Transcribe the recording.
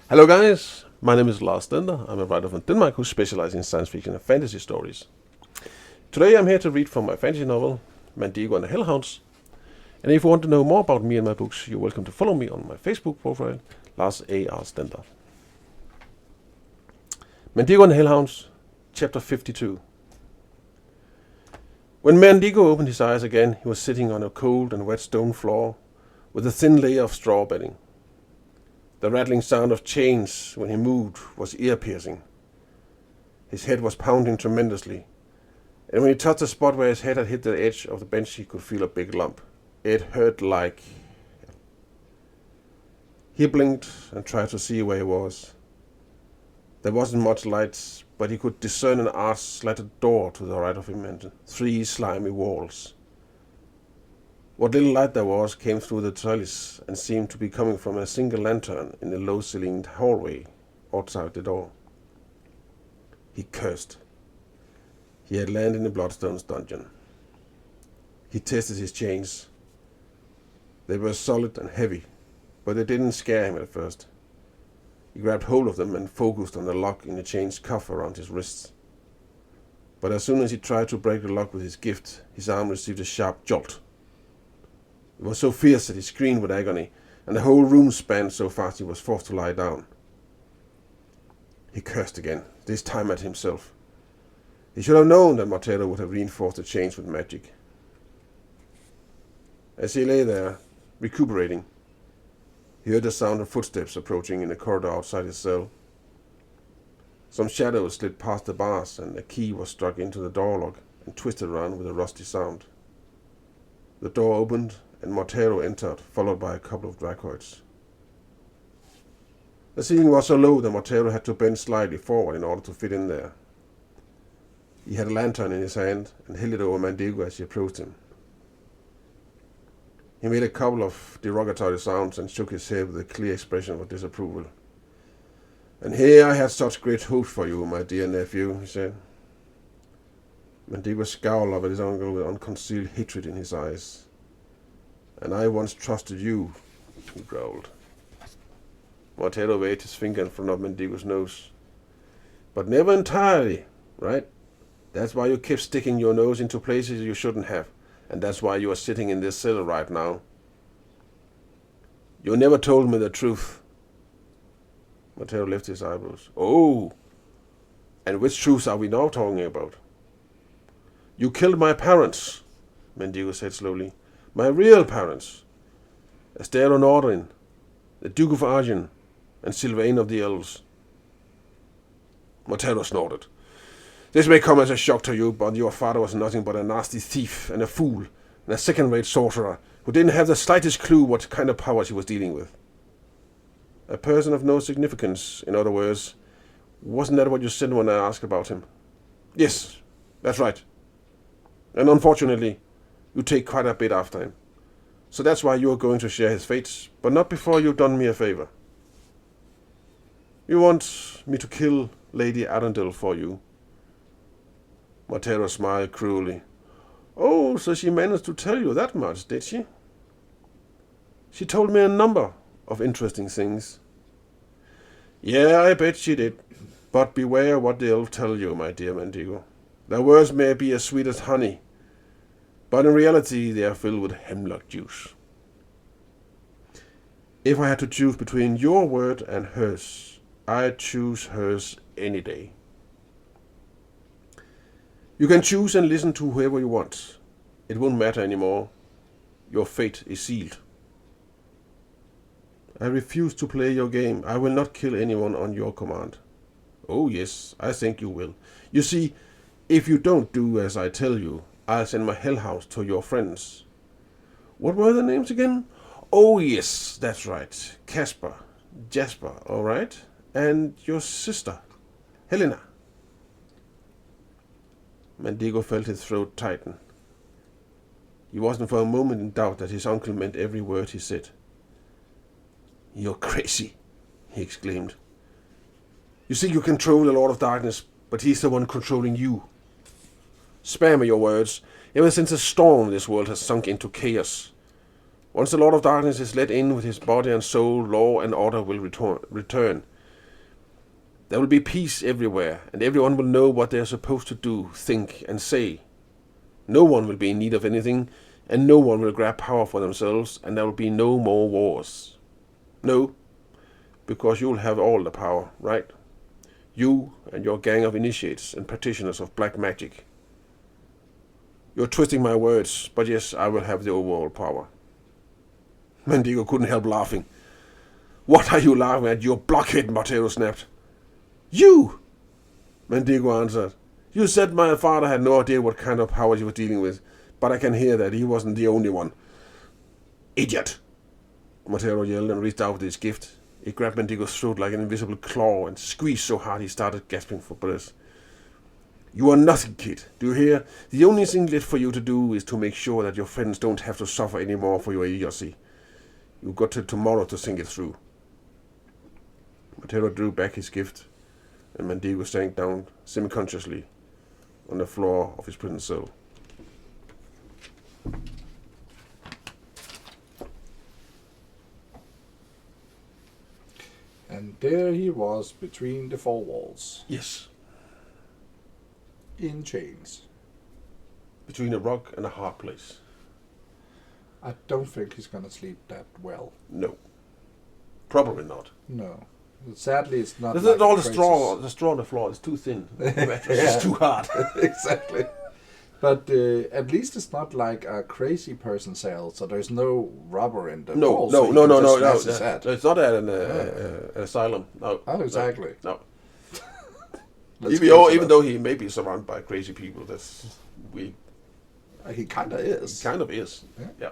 Hello guys, my name is Lars Stender. I'm a writer from Denmark who specializes in science fiction and fantasy stories. Today I'm here to read from my fantasy novel, Madigo and the Hounds. And if you want to know more about me and my books, you're welcome to follow me on my Facebook profile, Lars A.R. Stender. Madigo and the Hounds, Chapter 52. When Madigo opened his eyes again, he was sitting on a cold and wet stone floor with a thin layer of straw bedding. The rattling sound of chains when he moved was ear-piercing. His head was pounding tremendously, and when he touched the spot where his head had hit the edge of the bench, he could feel a big lump. It hurt like... He blinked and tried to see where he was. There wasn't much light, but he could discern an arch-slatted door to the right of him and 3 slimy walls. What little light there was came through the trellis and seemed to be coming from a single lantern in the low-ceilinged hallway outside the door. He cursed. He had landed in the Bloodstone's dungeon. He tested his chains. They were solid and heavy, but they didn't scare him at first. He grabbed hold of them and focused on the lock in the chain's cuff around his wrists. But as soon as he tried to break the lock with his gift, his arm received a sharp jolt. It was so fierce that he screamed with agony, and the whole room spanned so fast he was forced to lie down. He cursed again, this time at himself. He should have known that Martello would have reinforced the chains with magic. As he lay there, recuperating, he heard the sound of footsteps approaching in the corridor outside his cell. Some shadows slid past the bars, and a key was struck into the door lock and twisted around with a rusty sound. The door opened, and Martello entered, followed by a couple of Dracoids. The ceiling was so low that Martello had to bend slightly forward in order to fit in there. He had a lantern in his hand and held it over Madigo as he approached him. He made a couple of derogatory sounds and shook his head with a clear expression of disapproval. "And here I had such great hopes for you, my dear nephew," he said. Madigo scowled up at his uncle with unconcealed hatred in his eyes. "And I once trusted you," he growled. Martello waved his finger in front of Madigo's nose. "But never entirely, right? That's why you keep sticking your nose into places you shouldn't have, and that's why you are sitting in this cell right now. You never told me the truth." Martello lifted his eyebrows. "Oh, and which truth are we now talking about?" "You killed my parents," Madigo said slowly. "My real parents. Astero Nordrin, the Duke of Argent, and Sylvain of the Elves." Martello snorted. "This may come as a shock to you, but your father was nothing but a nasty thief and a fool and a second-rate sorcerer who didn't have the slightest clue what kind of powers he was dealing with. A person of no significance, in other words. Wasn't that what you said when I asked about him?" "Yes, that's right. And unfortunately, you take quite a bit after him. So that's why you're going to share his fate, but not before you've done me a favor. You want me to kill Lady Arundel for you?" Martello smiled cruelly. "Oh, so she managed to tell you that much, did she?" "She told me a number of interesting things." "Yeah, I bet she did. But beware what the elves tell you, my dear Madigo. Their words may be as sweet as honey, but in reality they are filled with hemlock juice. If I had to choose between your word and hers, I'd choose hers any day. You can choose and listen to whoever you want. It won't matter anymore. Your fate is sealed." "I refuse to play your game. I will not kill anyone on your command." "Oh yes, I think you will. You see, if you don't do as I tell you, I'll send my hellhounds to your friends." "What were the names again?" "Oh yes, that's right. Casper, Jasper, all right. And your sister, Helena." Madigo felt his throat tighten. He wasn't for a moment in doubt that his uncle meant every word he said. "You're crazy," he exclaimed. "You see, you control the Lord of Darkness, but he's the one controlling you. Spare me your words. Ever since the storm, this world has sunk into chaos. Once the Lord of Darkness is let in with his body and soul, law and order will return. There will be peace everywhere, and everyone will know what they are supposed to do, think, and say. No one will be in need of anything, and no one will grab power for themselves, and there will be no more wars. No, because you'll have all the power, right? You and your gang of initiates and practitioners of black magic. You're twisting my words, but yes, I will have the overall power. Madigo couldn't help laughing. What are you laughing at, you blockhead? Martero snapped. You! Madigo answered. You said my father had no idea what kind of power you were dealing with, but I can hear that he wasn't the only one. Idiot! Martero yelled and reached out with his gift. He grabbed Madigo's throat like an invisible claw and squeezed so hard he started gasping for breath. You are nothing, kid. Do you hear? The only thing left for you to do is to make sure that your friends don't have to suffer anymore for your idiocy. You've got till tomorrow to think it through. Martero drew back his gift, and Madigo sank down semi-consciously on the floor of his prison cell. And there he was between the four walls. Yes. In chains. Between a rock and a hard place. I don't think he's going to sleep that well. No. Probably not. No. Sadly, it's not. There's all the straw on the floor is too thin. The mattress is too hard. Exactly. But at least it's not like a crazy person cell, so there's no rubber in the walls. No. It's not at an asylum. No. Oh, exactly. No. Even though he may be surrounded by crazy people, that's we. He kind of is. Kind of is. Yeah. Yeah.